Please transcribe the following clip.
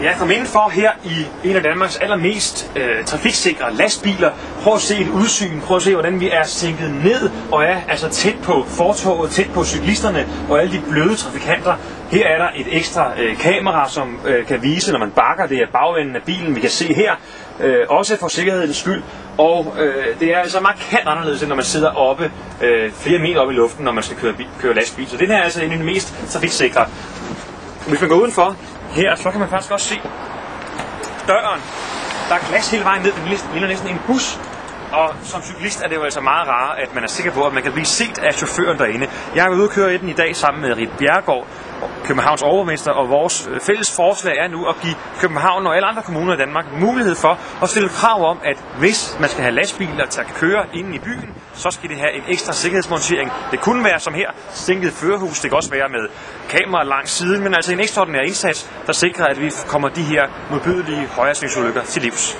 Jeg kom indenfor her i en af Danmarks allermest trafiksikre lastbiler. Prøv at se et udsyn, prøv at se hvordan vi er sænket ned og er altså tæt på fortovet, tæt på cyklisterne og alle de bløde trafikanter. Her er der et ekstra kamera, som kan vise, når man bakker, det er bagenden af bilen, vi kan se her. Også for sikkerhedens skyld. Og det er altså markant anderledes, end når man sidder oppe flere meter oppe i luften, når man skal køre lastbil. Så det her er altså en af de mest trafiksikre. Hvis man går udenfor her, så kan man faktisk også se døren. Der er glas hele vejen ned, det ligner næsten en bus. Og som cyklist er det jo altså meget rart, at man er sikker på, at man kan blive set af chaufføren derinde. Jeg er ude og køre i den i dag sammen med Rit Bjerregaard, Københavns overborgmester, og vores fælles forslag er nu at give København og alle andre kommuner i Danmark mulighed for at stille krav om, at hvis man skal have lastbiler til at køre inde i byen, så skal det have en ekstra sikkerhedsmontering. Det kunne være som her, sænket førerhus, det kan også være med kamera langs siden, men altså en ekstraordinær indsats, der sikrer, at vi kommer de her modbydelige højresvingsulykker til livs.